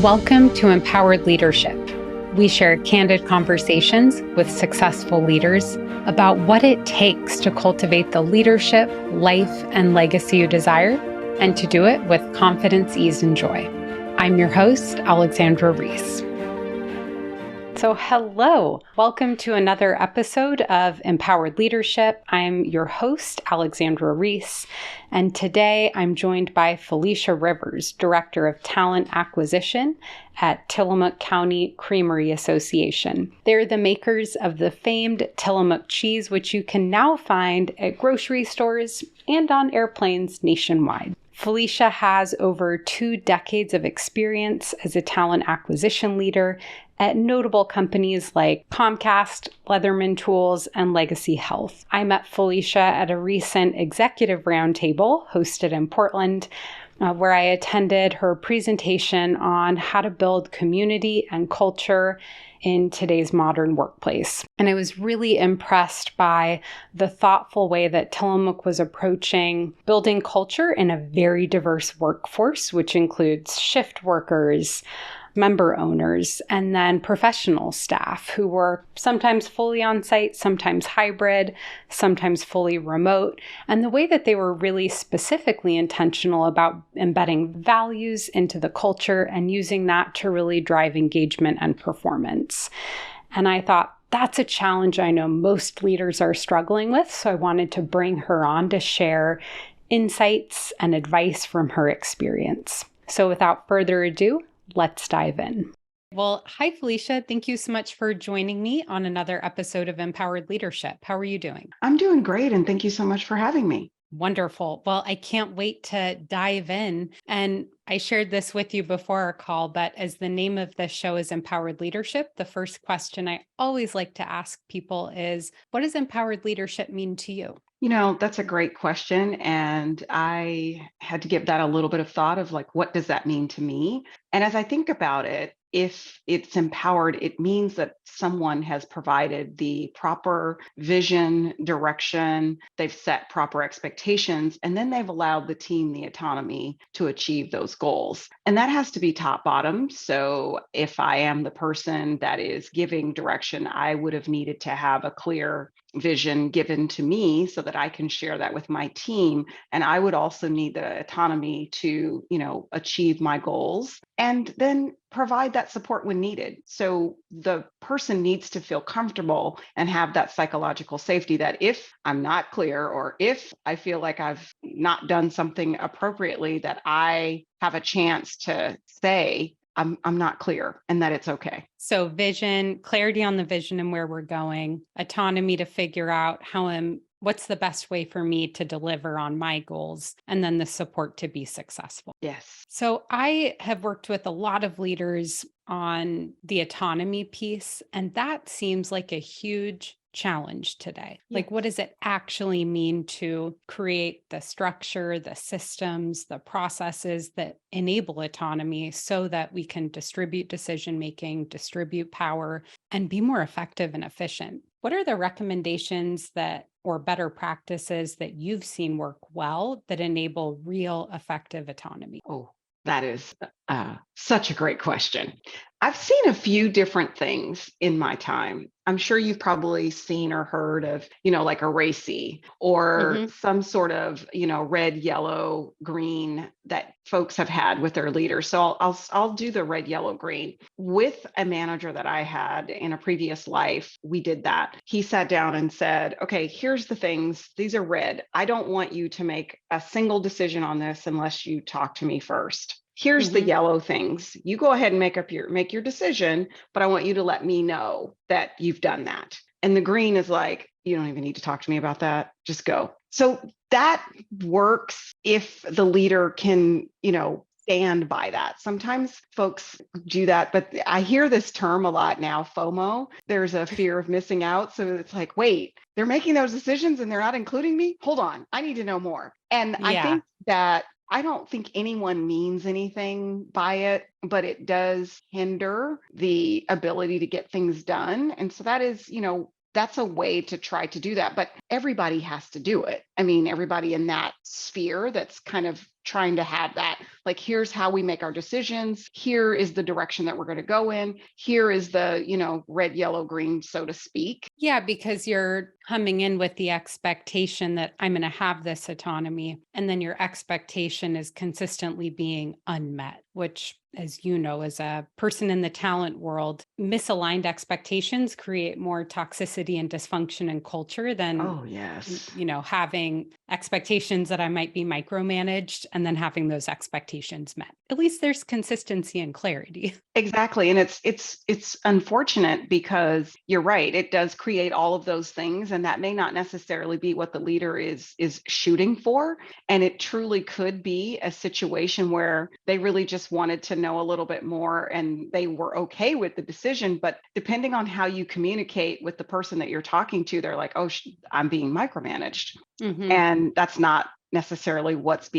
Welcome to Empowered Leadership. We share candid conversations with successful leaders about what it takes to cultivate the leadership, life, and legacy you desire, and to do it with confidence, ease, and joy. I'm your host, Alexandra Reese. So hello, welcome to another episode of Empowered Leadership. I'm your host, Alexandra Reese, and today I'm joined by Felicia Rivers, Director of Talent Acquisition at Tillamook County Creamery Association. They're the makers of the famed Tillamook cheese, which you can now find at grocery stores and on airplanes nationwide. Felicia has over 2 decades of experience as a talent acquisition leader at notable companies like Comcast, Leatherman Tools, and Legacy Health. I met Felicia at a recent executive roundtable hosted in Portland, where I attended her presentation on how to build community and culture in today's modern workplace. And I was really impressed by the thoughtful way that Tillamook was approaching building culture in a very diverse workforce, which includes shift workers, member owners, and then professional staff who were sometimes fully on site, sometimes hybrid, sometimes fully remote. And the way that they were really specifically intentional about embedding values into the culture and using that to really drive engagement and performance. And I thought, that's a challenge I know most leaders are struggling with. So I wanted to bring her on to share insights and advice from her experience. So without further ado, let's dive in. Well, hi, Felicia. Thank you so much for joining me on another episode of Empowered Leadership. How are you doing? I'm doing great, and thank you so much for having me. Wonderful. Well, I can't wait to dive in. And I shared this with you before our call, but as the name of the show is Empowered Leadership, the first question I always like to ask people is, what does empowered leadership mean to you? That's a great question. And I had to give that a little bit of thought of like, what does that mean to me? And as I think about it, if it's empowered, it means that someone has provided the proper vision, direction, they've set proper expectations, and then they've allowed the team the autonomy to achieve those goals. And that has to be top bottom. So if I am the person that is giving direction, I would have needed to have a clear vision given to me so that I can share that with my team. And I would also need the autonomy to, achieve my goals and then provide that support when needed. So the person needs to feel comfortable and have that psychological safety that if I'm not clear or if I feel like I've not done something appropriately, that I have a chance to say, I'm not clear and that it's okay. So vision, clarity on the vision and where we're going, autonomy to figure out what's the best way for me to deliver on my goals, and then the support to be successful. Yes. So I have worked with a lot of leaders on the autonomy piece, and that seems like a huge challenge today. Like, what does it actually mean to create the structure, the systems, the processes that enable autonomy so that we can distribute decision-making, distribute power, and be more effective and efficient? What are the recommendations or better practices that you've seen work well that enable real effective autonomy? Oh, that is such a great question. I've seen a few different things in my time. I'm sure you've probably seen or heard of, like a RACI or some sort of, red, yellow, green that folks have had with their leaders. So I'll do the red, yellow, green. With a manager that I had in a previous life, we did that. He sat down and said, okay, here's the things. These are red. I don't want you to make a single decision on this unless you talk to me first. Here's the yellow things. You go ahead and make your decision, but I want you to let me know that you've done that. And the green is like, you don't even need to talk to me about that. Just go. So that works if the leader can, stand by that. Sometimes folks do that, but I hear this term a lot now, FOMO. There's a fear of missing out. So it's like, wait, they're making those decisions and they're not including me? Hold on, I need to know more. And I think that I don't think anyone means anything by it, but it does hinder the ability to get things done. And so that is, that's a way to try to do that. But everybody has to do it. I mean, everybody in that sphere that's kind of trying to have that, like, here's how we make our decisions. Here is the direction that we're going to go in. Here is the, red, yellow, green, so to speak. Yeah, because you're coming in with the expectation that I'm going to have this autonomy. And then your expectation is consistently being unmet, which, as you know, as a person in the talent world, misaligned expectations create more toxicity and dysfunction in culture than, Oh, yes. having expectations that I might be micromanaged and then having those expectations met. At least there's consistency and clarity. Exactly. And it's unfortunate because you're right. It does create all of those things. And that may not necessarily be what the leader is shooting for. And it truly could be a situation where they really just wanted to know a little bit more and they were okay with the decision. But depending on how you communicate with the person that you're talking to, they're like, oh, I'm being micromanaged. Mhm. And that's not necessarily what's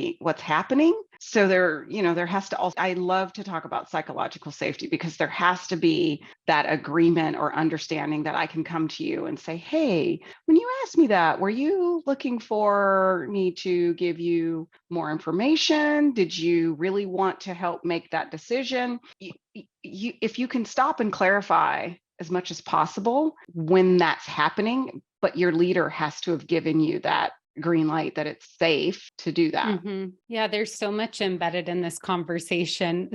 happening. So there has to also, I love to talk about psychological safety because there has to be that agreement or understanding that I can come to you and say, hey, when you asked me that, were you looking for me to give you more information? Did you really want to help make that decision? If you can stop and clarify as much as possible when that's happening, but your leader has to have given you that green light that it's safe to do that. Yeah, there's so much embedded in this conversation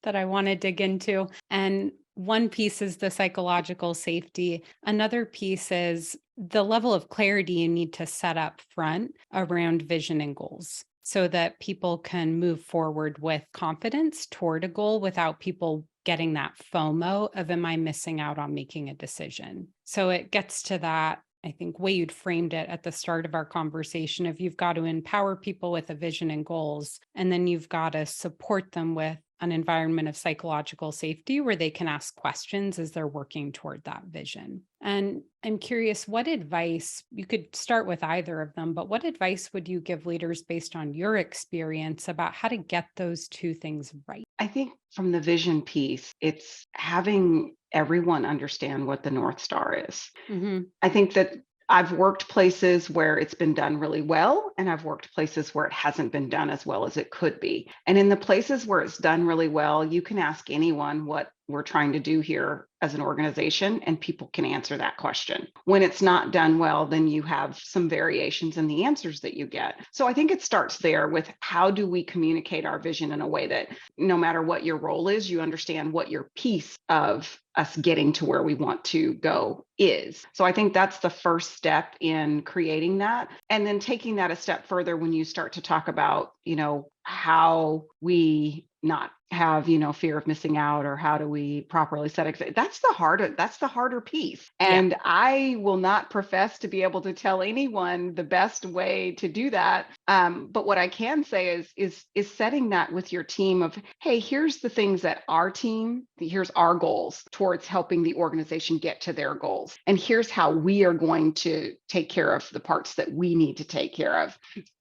that I want to dig into. And one piece is the psychological safety. Another piece is the level of clarity you need to set up front around vision and goals so that people can move forward with confidence toward a goal without people getting that FOMO of, am I missing out on making a decision? So it gets to that, I think, way you'd framed it at the start of our conversation, of you've got to empower people with a vision and goals, and then you've got to support them with an environment of psychological safety where they can ask questions as they're working toward that vision. And I'm curious, what advice, you could start with either of them, but what advice would you give leaders based on your experience about how to get those two things right? I think from the vision piece, it's having everyone understand what the North Star is. Mm-hmm. I think that I've worked places where it's been done really well, and I've worked places where it hasn't been done as well as it could be. And in the places where it's done really well, you can ask anyone what we're trying to do here as an organization, and people can answer that question. When it's not done well, then you have some variations in the answers that you get. So I think it starts there with, how do we communicate our vision in a way that no matter what your role is, you understand what your piece of us getting to where we want to go is. So I think that's the first step in creating that. And then taking that a step further when you start to talk about, how we not have, fear of missing out, or how do we properly set that's the harder piece. Yeah. And I will not profess to be able to tell anyone the best way to do that. But what I can say is setting that with your team of, hey, here's the things that here's our goals towards helping the organization get to their goals. And here's how we are going to take care of the parts that we need to take care of.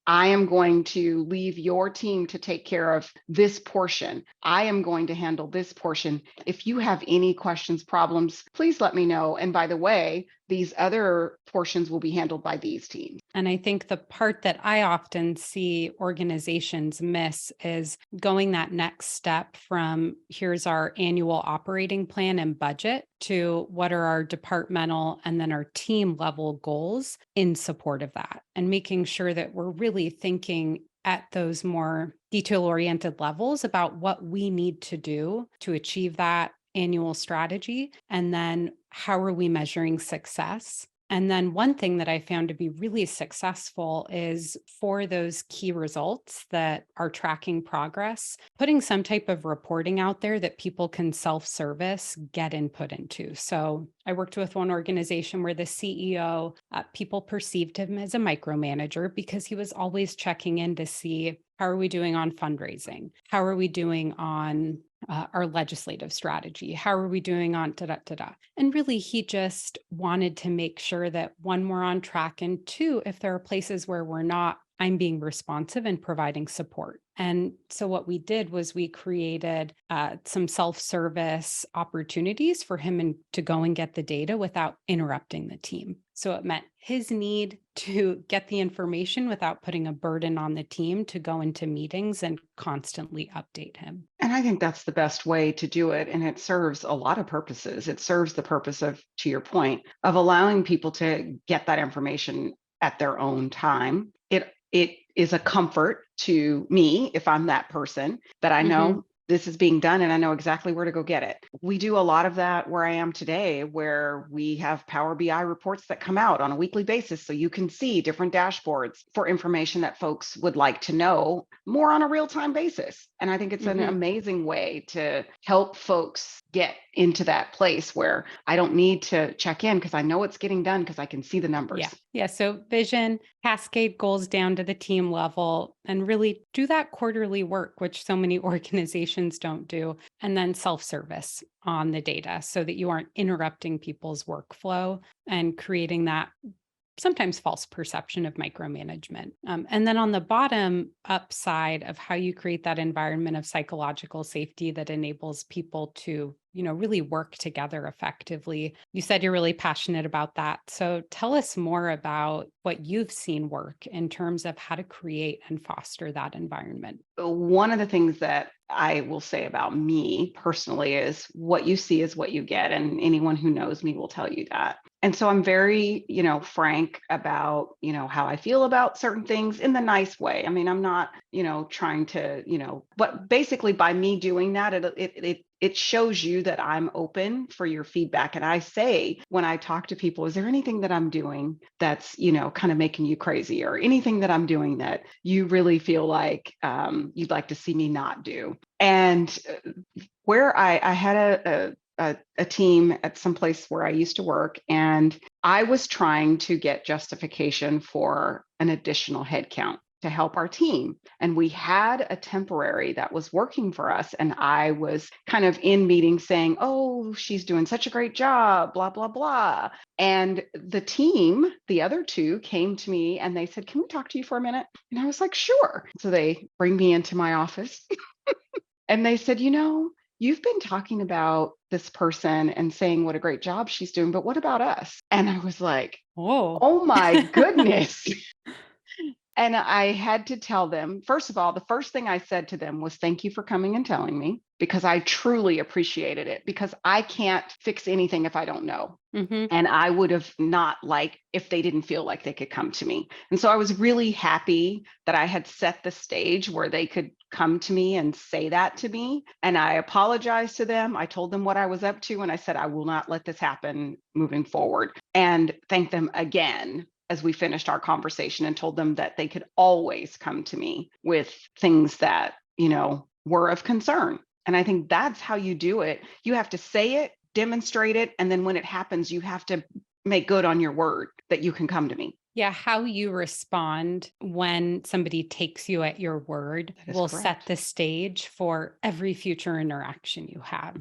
I am going to leave your team to take care of this portion. I am going to handle this portion. If you have any questions, problems, please let me know. And by the way, these other portions will be handled by these teams. And I think the part that I often see organizations miss is going that next step from, here's our annual operating plan and budget, to what are our departmental and then our team level goals in support of that, and making sure that we're really thinking at those more detail-oriented levels about what we need to do to achieve that annual strategy. And then how are we measuring success? And then one thing that I found to be really successful is, for those key results that are tracking progress, putting some type of reporting out there that people can self-service get input into. So I worked with one organization where the CEO, people perceived him as a micromanager because he was always checking in to see, how are we doing on fundraising? How are we doing on our legislative strategy? How are we doing on da-da-da-da? And really, he just wanted to make sure that, one, we're on track, and two, if there are places where we're not, I'm being responsive and providing support. And so what we did was we created some self-service opportunities for him to go and get the data without interrupting the team. So it meant his need to get the information without putting a burden on the team to go into meetings and constantly update him. And I think that's the best way to do it. And it serves a lot of purposes. It serves the purpose of, to your point, of allowing people to get that information at their own time. It is a comfort to me if I'm that person that I Hmm. know this is being done and I know exactly where to go get it. We do a lot of that where I am today, where we have Power BI reports that come out on a weekly basis. So you can see different dashboards for information that folks would like to know more on a real time basis. And I think it's an Hmm. amazing way to help folks get into that place where I don't need to check in because I know it's getting done because I can see the Yeah. numbers. Yeah. So vision, cascade goals down to the team level, and really do that quarterly work, which so many organizations don't do. And then self service on the data so that you aren't interrupting people's workflow and creating that sometimes false perception of micromanagement. And then on the bottom up side of how you create that environment of psychological safety that enables people to, really work together effectively. You said you're really passionate about that. So tell us more about what you've seen work in terms of how to create and foster that environment. One of the things that I will say about me personally is what you see is what you get. And anyone who knows me will tell you that. And so I'm very, frank about, how I feel about certain things in the nice way. I mean, I'm not, trying to, but basically by me doing that, it shows you that I'm open for your feedback. And I say, when I talk to people, is there anything that I'm doing that's, kind of making you crazy, or anything that I'm doing that you really feel like you'd like to see me not do? And where I had a team at some place where I used to work, and I was trying to get justification for an additional headcount to help our team. And we had a temporary that was working for us. And I was kind of in meetings saying, oh, she's doing such a great job, blah, blah, blah. And the team, the other two, came to me and they said, can we talk to you for a minute? And I was like, sure. So they bring me into my office and they said, you've been talking about this person and saying what a great job she's doing, but what about us? And I was like, Oh. oh my goodness. And I had to tell them, first of all, the first thing I said to them was, thank you for coming and telling me, because I truly appreciated it, because I can't fix anything if I don't know. Hmm. And I would have not liked if they didn't feel like they could come to me. And so I was really happy that I had set the stage where they could come to me and say that to me. And I apologized to them. I told them what I was up to. And I said, I will not let this happen moving forward. And thank them again as we finished our conversation, and told them that they could always come to me with things that, were of concern. And I think that's how you do it. You have to say it, demonstrate it, and then when it happens, you have to make good on your word that you can come to me. Yeah, how you respond when somebody takes you at your word That is will set correct. the stage for every future interaction you have.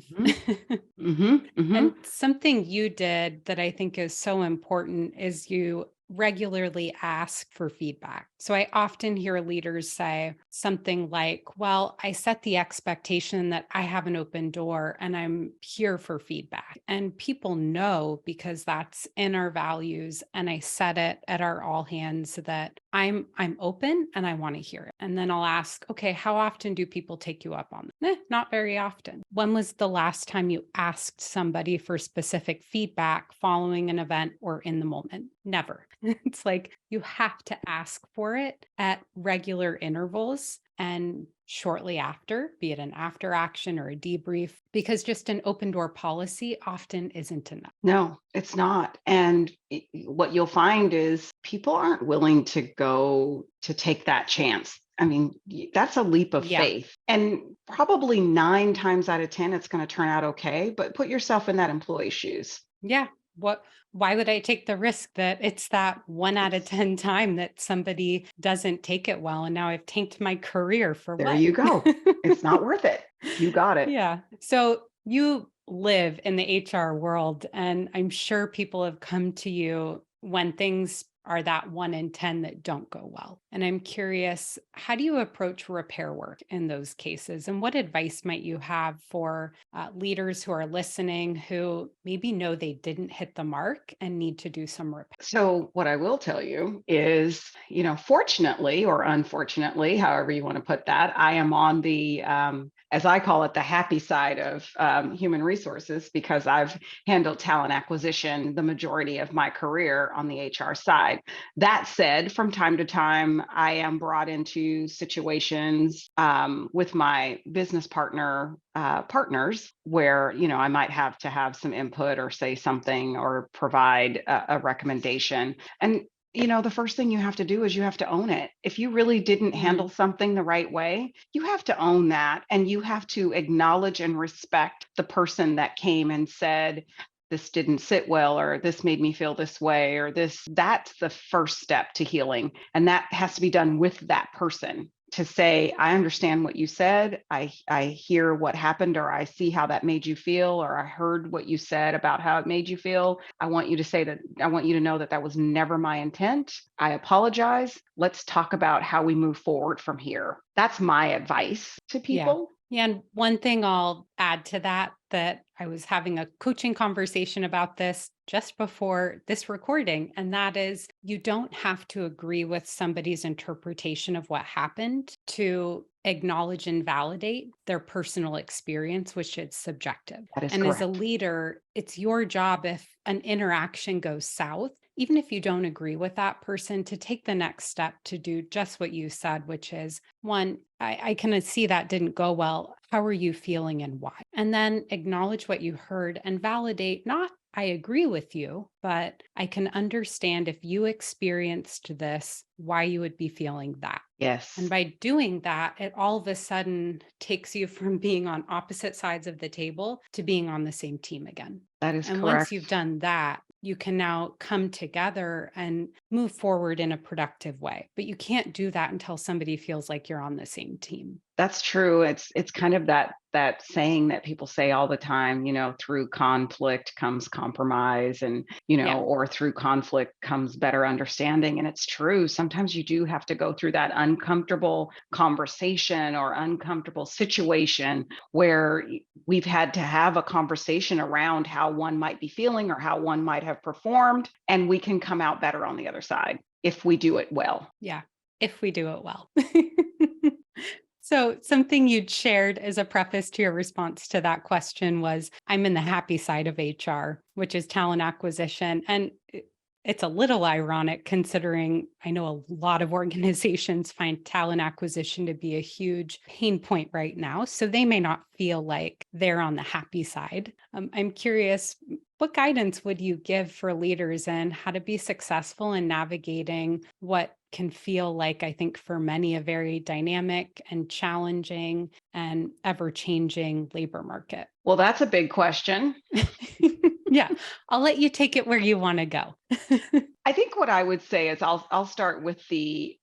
Hmm. Hmm. And something you did that I think is so important is you regularly ask for feedback. So I often hear leaders say something like, well, I set the expectation that I have an open door and I'm here for feedback. And people know because that's in our values. And I set it at our all hands that I'm open and I want to hear it. And then I'll ask, okay, how often do people take you up on that? Not very often. When was the last time you asked somebody for specific feedback following an event or in the moment? Never. It's like you have to ask for it at regular intervals and shortly after, be it an after action or a debrief, because just an open door policy often isn't enough. No, it's not. And what you'll find is people aren't willing to go to take that chance. I mean, that's a leap of Yeah. faith. And probably 9 times out of 10, it's going to turn out okay. But put yourself in that employee's shoes. Yeah. Why would I take the risk that it's that 1 out of 10 time that somebody doesn't take it well? And now I've tanked my career for There what? you go. It's not worth it. You got it. Yeah. So you live in the HR world, and I'm sure people have come to you when things are that 1 in 10 that don't go well. And I'm curious, how do you approach repair work in those cases? And what advice might you have for leaders who are listening who maybe know they didn't hit the mark and need to do some repair? So, what I will tell you is, fortunately or unfortunately, however you want to put that, I am on the, as I call it, the happy side of human resources because I've handled talent acquisition the majority of my career on the HR side. That said, from time to time, I am brought into situations with my business partners where I might have to have some input or say something or provide a recommendation. And the first thing you have to do is you have to own it. If you really didn't handle something the right way, you have to own that, and you have to acknowledge and respect the person that came and said, this didn't sit well, or this made me feel this way, or this. That's the first step to healing. And that has to be done with that person, to say, I understand what you said. I hear what happened, or I see how that made you feel, or I heard what you said about how it made you feel. I want you to know that that was never my intent. I apologize. Let's talk about how we move forward from here. That's my advice to Yeah. people. Yeah. And one thing I'll add to that I was having a coaching conversation about this just before this recording, and that is you don't have to agree with somebody's interpretation of what happened to acknowledge and validate their personal experience, which is subjective. That is And as a correct. leader, it's your job if an interaction goes south, even if you don't agree with that person, to take the next step to do just what you said, which is one, I can see that didn't go well. How are you feeling and why? And then acknowledge what you heard and validate, not I agree with you, but I can understand if you experienced this, why you would be feeling that. Yes, And by doing that, it all of a sudden takes you from being on opposite sides of the table to being on the same team again. that is And correct. once you've done that, you can now come together and move forward in a productive way. But you can't do that until somebody feels like you're on the same team. That's true. It's kind of that saying that people say all the time, through conflict comes compromise, and Yeah. or through conflict comes better understanding. And it's true. Sometimes you do have to go through that uncomfortable conversation or uncomfortable situation where we've had to have a conversation around how one might be feeling or how one might have performed, and we can come out better on the other side if we do it well. Yeah. If we do it well. So, something you'd shared as a preface to your response to that question was I'm in the happy side of HR, which is talent acquisition. And it's a little ironic considering I know a lot of organizations find talent acquisition to be a huge pain point right now. So, they may not feel like they're on the happy side. I'm curious, what guidance would you give for leaders and how to be successful in navigating what can feel like, I think, for many, a very dynamic and challenging and ever-changing labor market? Well, that's a big question. Yeah, I'll let you take it where you want to go. I think what I would say is I'll start with the,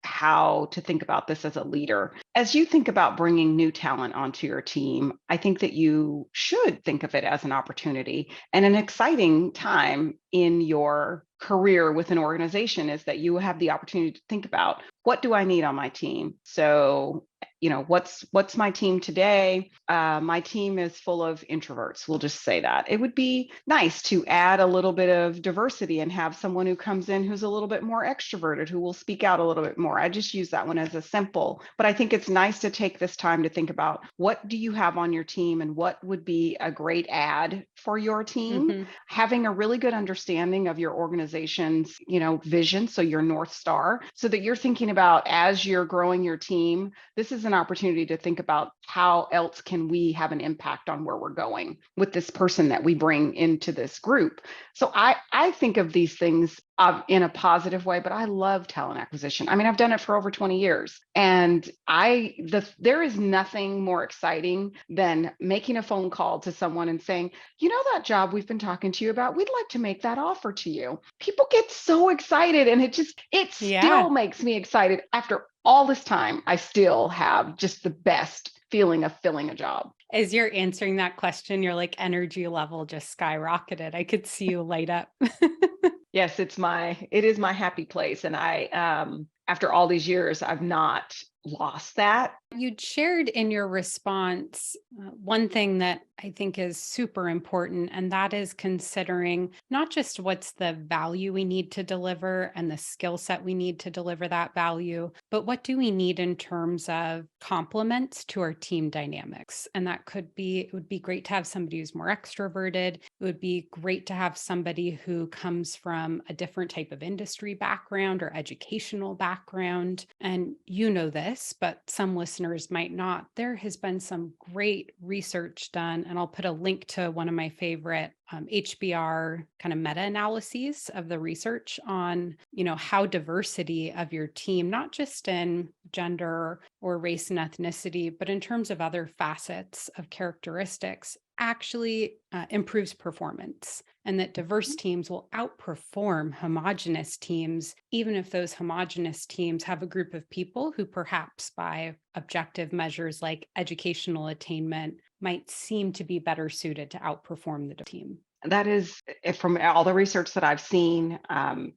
how to think about this as a leader. As you think about bringing new talent onto your team, I think that you should think of it as an opportunity and an exciting time in your career with an organization, is that you have the opportunity to think about, what do I need on my team? So, what's my team today? My team is full of introverts. We'll just say that. It would be nice to add a little bit of diversity and have someone who comes in who's a little bit more extroverted, who will speak out a little bit more. I just use that one as a simple, but I think it's nice to take this time to think about, what do you have on your team and what would be a great add for your team? Mhm. Having a really good understanding of your organization's, vision, so your North Star, so that you're thinking about, as you're growing your team, this is an opportunity to think about, how else can we have an impact on where we're going with this person that we bring into this group? So I think of these things in a positive way, but I love talent acquisition. I mean, I've done it for over 20 years, and there is nothing more exciting than making a phone call to someone and saying, that job we've been talking to you about, we'd like to make that offer to you. People get so excited, and it Yeah. still makes me excited. After all this time, I still have just the best feeling of filling a job. As you're answering that question, your energy level just skyrocketed. I could see you light up. Yes, it is my happy place. And after all these years, I've not lost that. You'd shared in your response one thing that I think is super important, and that is considering not just what's the value we need to deliver and the skill set we need to deliver that value, but what do we need in terms of complements to our team dynamics. And that could be, it would be great to have somebody who's more extroverted. It would be great to have somebody who comes from a different type of industry background or educational background. And you know this, but some listeners might not. There has been some great research done, and I'll put a link to one of my favorite HBR kind of meta-analyses of the research on, how diversity of your team, not just in gender or race and ethnicity, but in terms of other facets of characteristics, actually improves performance, and that diverse teams will outperform homogenous teams, even if those homogenous teams have a group of people who perhaps by objective measures like educational attainment might seem to be better suited to outperform the team. That is, from all the research that I've seen,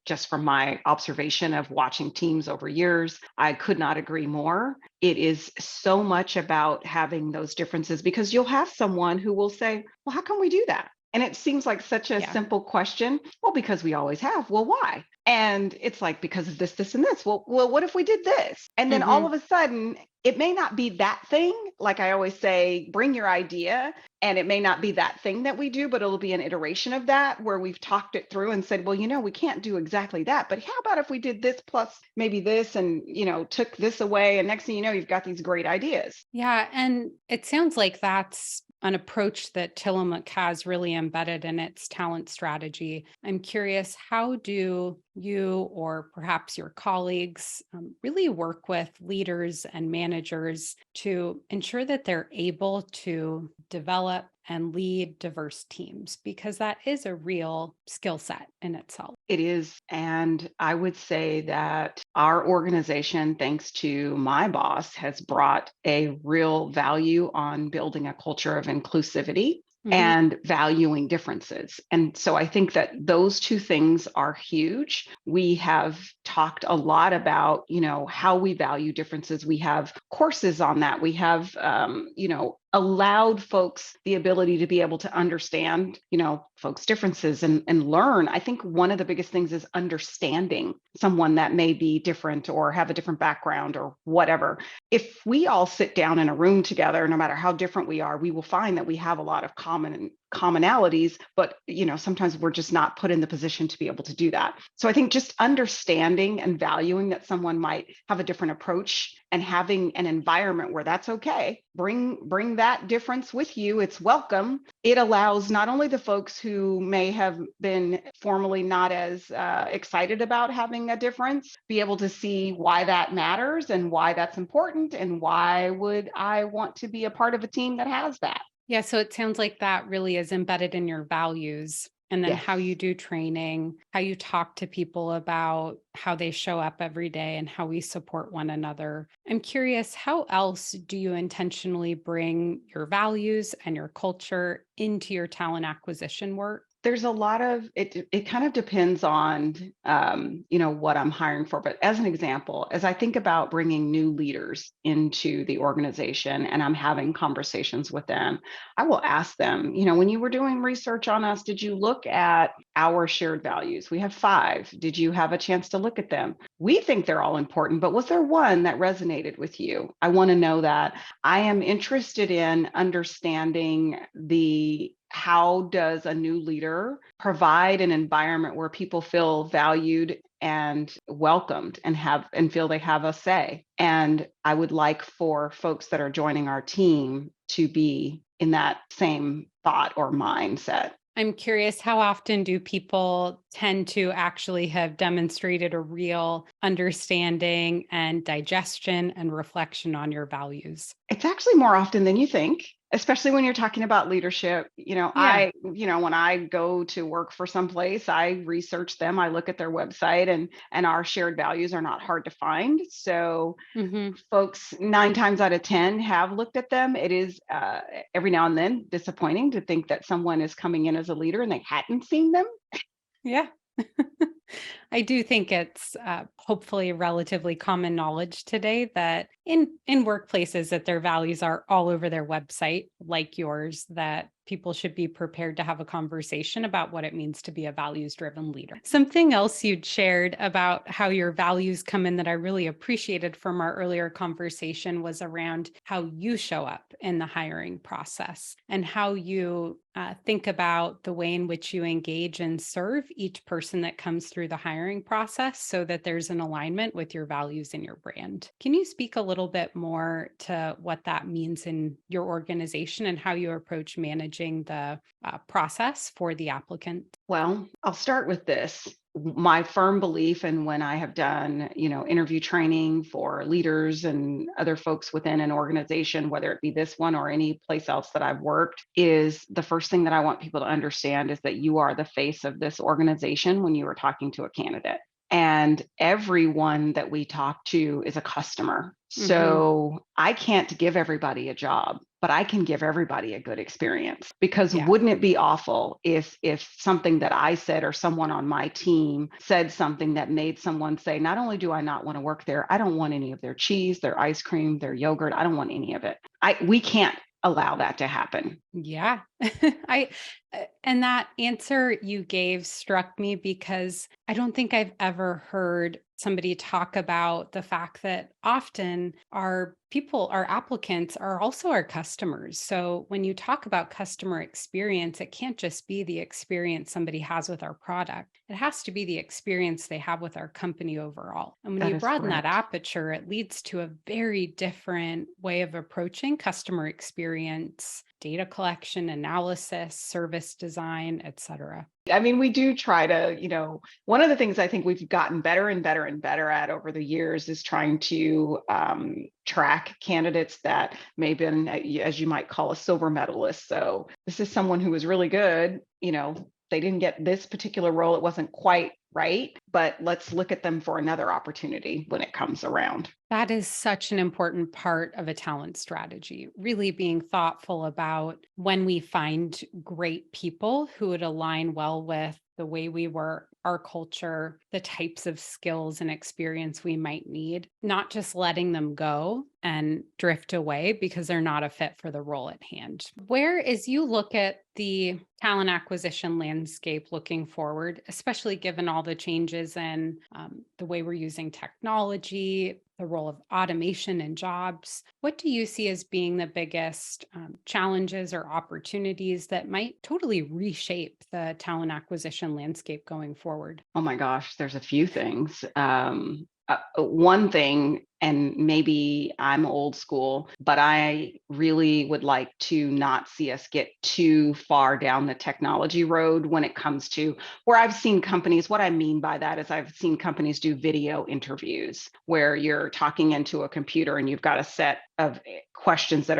just from my observation of watching teams over years, I could not agree more. It is so much about having those differences, because you'll have someone who will say, well, how can we do that? And it seems like such a simple question. Well, because we always have. Well, why? And it's like, because of this, this, and this. Well, what if we did this? And then all of a sudden, it may not be that thing. Like I always say, bring your idea. And it may not be that thing that we do, but it'll be an iteration of that where we've talked it through and said, well, we can't do exactly that. But how about if we did this plus maybe this and, took this away? And next thing you know, you've got these great ideas. Yeah. And it sounds like that's an approach that Tillamook has really embedded in its talent strategy. I'm curious, how do you or perhaps your colleagues really work with leaders and managers to ensure that they're able to develop and lead diverse teams? Because that is a real skill set in itself. It is. And I would say that our organization, thanks to my boss, has brought a real value on building a culture of inclusivity and valuing differences. And so I think that those two things are huge. We have talked a lot about, how we value differences. We have courses on that. We have, allowed folks the ability to be able to understand, folks' differences and learn. I think one of the biggest things is understanding someone that may be different or have a different background or whatever. If we all sit down in a room together, no matter how different we are, we will find that we have a lot of commonalities, but sometimes we're just not put in the position to be able to do that. So I think just understanding and valuing that someone might have a different approach and having an environment where that's okay. Bring that difference with you. It's welcome. It allows not only the folks who may have been formerly not as excited about having a difference be able to see why that matters and why that's important and why would I want to be a part of a team that has that. Yeah, so it sounds like that really is embedded in your values, and then Yes. how you do training, how you talk to people about how they show up every day and how we support one another. I'm curious, how else do you intentionally bring your values and your culture into your talent acquisition work? There's a lot of it kind of depends on what I'm hiring for. But as an example, as I think about bringing new leaders into the organization and I'm having conversations with them, I will ask them, when you were doing research on us, did you look at our shared values? We have 5. Did you have a chance to look at them? We think they're all important, but was there one that resonated with you? I want to know that. I am interested in understanding how does a new leader provide an environment where people feel valued and welcomed and feel they have a say. And I would like for folks that are joining our team to be in that same thought or mindset. I'm curious, how often do people tend to actually have demonstrated a real understanding and digestion and reflection on your values? It's actually more often than you think, especially when you're talking about leadership. When I go to work for someplace, I research them, I look at their website, and our shared values are not hard to find. So folks 9 times out of 10 have looked at them. It is every now and then disappointing to think that someone is coming in as a leader and they hadn't seen them. Yeah. I do think it's hopefully relatively common knowledge today that in workplaces that their values are all over their website, like yours, that people should be prepared to have a conversation about what it means to be a values-driven leader. Something else you'd shared about how your values come in that I really appreciated from our earlier conversation was around how you show up in the hiring process and how you think about the way in which you engage and serve each person that comes through the hiring process so that there's an alignment with your values and your brand. Can you speak a little bit more to what that means in your organization and how you approach managing the process for the applicant? Well, I'll start with this. My firm belief, and when I have done, interview training for leaders and other folks within an organization, whether it be this one or any place else that I've worked, is the first thing that I want people to understand is that you are the face of this organization when you are talking to a candidate. And everyone that we talk to is a customer. Hmm. So I can't give everybody a job, but I can give everybody a good experience. Because Yeah. wouldn't it be awful if something that I said or someone on my team said something that made someone say, not only do I not want to work there, I don't want any of their cheese, their ice cream, their yogurt. I don't want any of it. We can't allow that to happen. Yeah. I and that answer you gave struck me because I don't think I've ever heard somebody talk about the fact that often our applicants are also our customers. So when you talk about customer experience, it can't just be the experience somebody has with our product. It has to be the experience they have with our company overall. And when That you is broaden that correct. aperture, it leads to a very different way of approaching customer experience, data collection, analysis, service design, et cetera. I mean, we do try to, one of the things I think we've gotten better and better and better at over the years is trying to track candidates that may have been, as you might call, a silver medalist. So this is someone who was really good, they didn't get this particular role. It wasn't quite right, but let's look at them for another opportunity when it comes around. That is such an important part of a talent strategy, really being thoughtful about when we find great people who would align well with the way we work, our culture, the types of skills and experience we might need, not just letting them go and drift away because they're not a fit for the role at hand. Where, as you look at the talent acquisition landscape looking forward, especially given all the changes in the way we're using technology, the role of automation in jobs, what do you see as being the biggest challenges or opportunities that might totally reshape the talent acquisition landscape going forward? Oh my gosh, there's a few things. One thing, and maybe I'm old school, but I really would like to not see us get too far down the technology road when it comes to where I've seen companies. What I mean by that is I've seen companies do video interviews where you're talking into a computer and you've got a set of questions that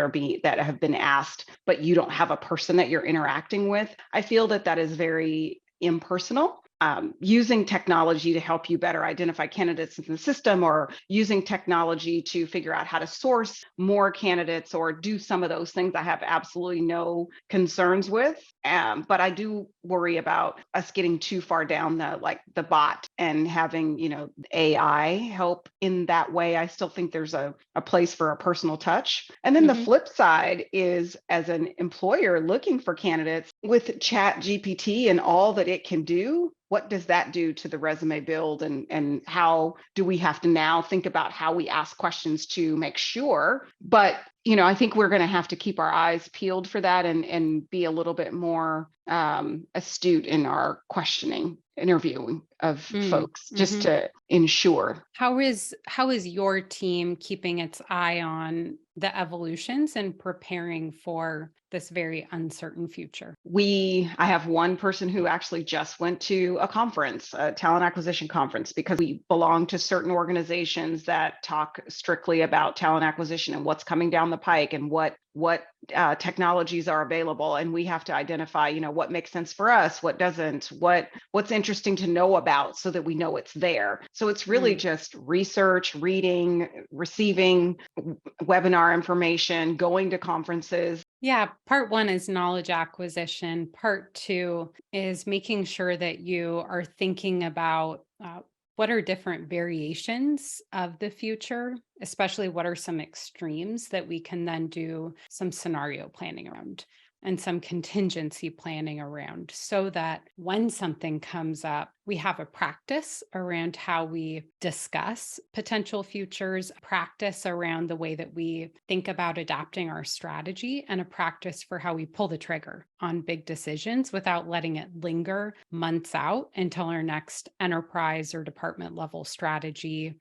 have been asked, but you don't have a person that you're interacting with. I feel that is very impersonal. Using technology to help you better identify candidates in the system, or using technology to figure out how to source more candidates or do some of those things, I have absolutely no concerns with. But I do worry about us getting too far down the bot and having, AI help in that way. I still think there's a place for a personal touch. And then the Hmm. flip side is, as an employer looking for candidates with Chat GPT and all that it can do, what does that do to the resume build, and how do we have to now think about how we ask questions to make sure? But I think we're going to have to keep our eyes peeled for that, and be a little bit more astute in our questioning, interviewing of folks, just Mm-hmm. to ensure. How is your team keeping its eye on the evolutions and preparing for this very uncertain future? I have one person who actually just went to a conference, a talent acquisition conference, because we belong to certain organizations that talk strictly about talent acquisition and what's coming down the pike and what technologies are available, and we have to identify, what makes sense for us, what doesn't, what's interesting to know about, so that we know it's there. So it's really Mm. just research, reading, receiving webinar information, going to conferences, Yeah, part one is knowledge acquisition. Part two is making sure that you are thinking about what are different variations of the future, especially what are some extremes that we can then do some scenario planning around and some contingency planning around so that when something comes up, we have a practice around how we discuss potential futures, practice around the way that we think about adapting our strategy, and a practice for how we pull the trigger on big decisions without letting it linger months out until our next enterprise or department level strategy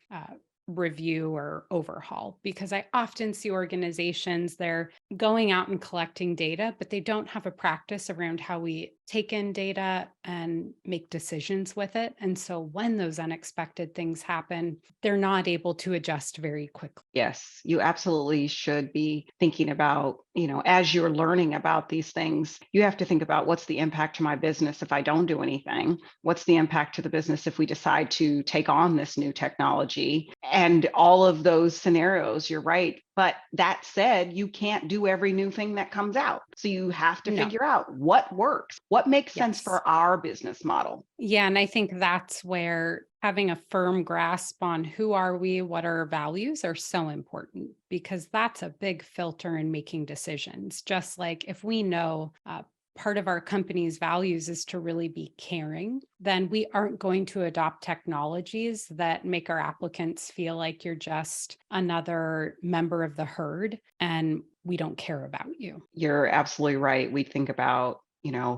review or overhaul. Because I often see organizations, they're going out and collecting data, but they don't have a practice around how we take in data and make decisions with it. And so when those unexpected things happen, they're not able to adjust very quickly. Yes, you absolutely should be thinking about, as you're learning about these things, you have to think about what's the impact to my business if I don't do anything? What's the impact to the business if we decide to take on this new technology? And all of those scenarios, you're right. But that said, you can't do every new thing that comes out. So you have to No. figure out what works, what makes sense Yes. for our business model. Yeah, and I think that's where having a firm grasp on who are we, what are our values are so important because that's a big filter in making decisions. Just like if we know part of our company's values is to really be caring, then we aren't going to adopt technologies that make our applicants feel like you're just another member of the herd and we don't care about you. You're absolutely right. We think about,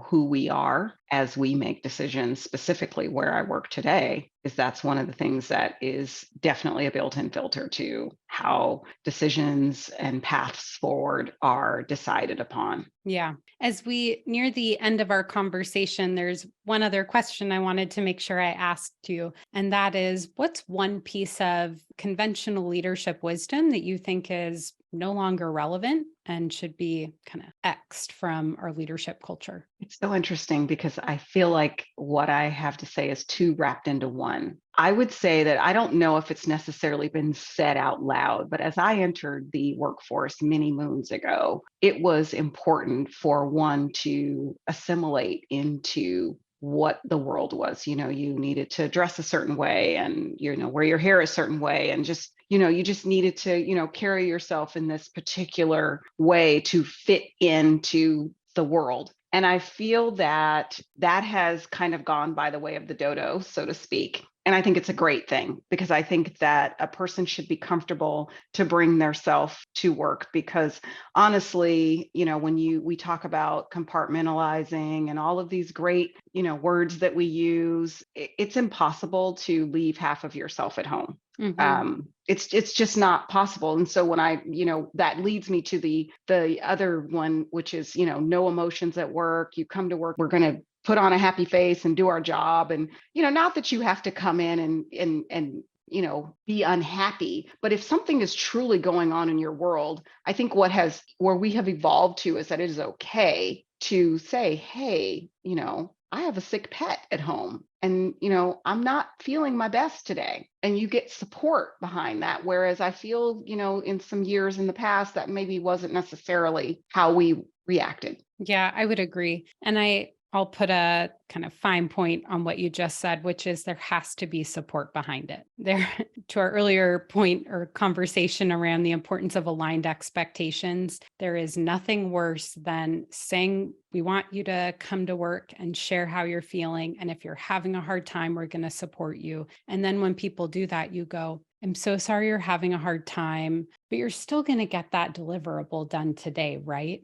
who we are as we make decisions, specifically where I work today, is that's one of the things that is definitely a built-in filter to how decisions and paths forward are decided upon. Yeah. As we near the end of our conversation, there's one other question I wanted to make sure I asked you. And that is, what's one piece of conventional leadership wisdom that you think is no longer relevant and should be kind of X'd from our leadership culture? It's so interesting because I feel like what I have to say is two wrapped into one. I would say that I don't know if it's necessarily been said out loud, but as I entered the workforce many moons ago, it was important for one to assimilate into what the world was. You needed to dress a certain way and, wear your hair a certain way and just, you just needed to, carry yourself in this particular way to fit into the world. And I feel that that has kind of gone by the way of the dodo, so to speak. And I think it's a great thing because I think that a person should be comfortable to bring their self to work because honestly, when we talk about compartmentalizing and all of these great, words that we use, it's impossible to leave half of yourself at home. Mhm. It's just not possible. And so when I, that leads me to the other one, which is, no emotions at work. You come to work, we're going to put on a happy face and do our job. And, not that you have to come in and be unhappy, but if something is truly going on in your world, I think where we have evolved to is that it is okay to say, hey, I have a sick pet at home and, I'm not feeling my best today. And you get support behind that. Whereas I feel, in some years in the past, that maybe wasn't necessarily how we reacted. Yeah, I would agree. And I'll put a kind of fine point on what you just said, which is there has to be support behind it. There, to our earlier point or conversation around the importance of aligned expectations, there is nothing worse than saying, we want you to come to work and share how you're feeling. And if you're having a hard time, we're going to support you. And then when people do that, you go, I'm so sorry you're having a hard time, but you're still going to get that deliverable done today, right?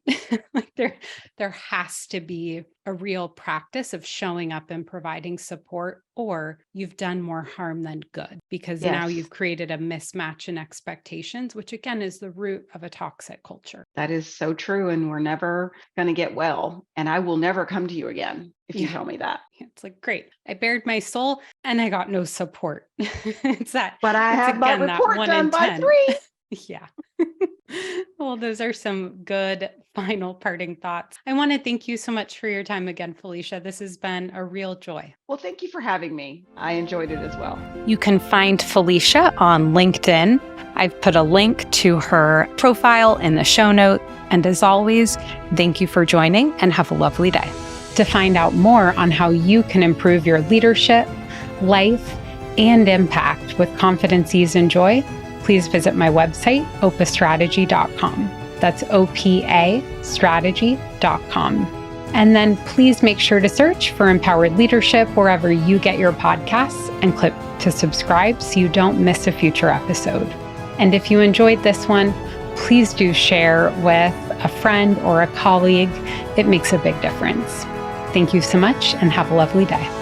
Like there has to be a real practice of showing up and providing support, or you've done more harm than good because now Yes. you've created a mismatch in expectations, which again is the root of a toxic culture. That is so true. And we're never going to get well. And I will never come to you again if you Yeah. tell me that. It's like, great. I bared my soul and I got no support. It's But I it's have my again that report one in done by 10. 3. Yeah. Well, those are some good final parting thoughts. I want to thank you so much for your time again, Felicia. This has been a real joy. Well, thank you for having me. I enjoyed it as well. You can find Felicia on LinkedIn. I've put a link to her profile in the show note. And as always, thank you for joining and have a lovely day. To find out more on how you can improve your leadership, life, and impact with confidence, ease, and joy, please visit my website, opastrategy.com. That's OPAstrategy.com. And then please make sure to search for Empowered Leadership wherever you get your podcasts and click to subscribe so you don't miss a future episode. And if you enjoyed this one, please do share with a friend or a colleague. It makes a big difference. Thank you so much and have a lovely day.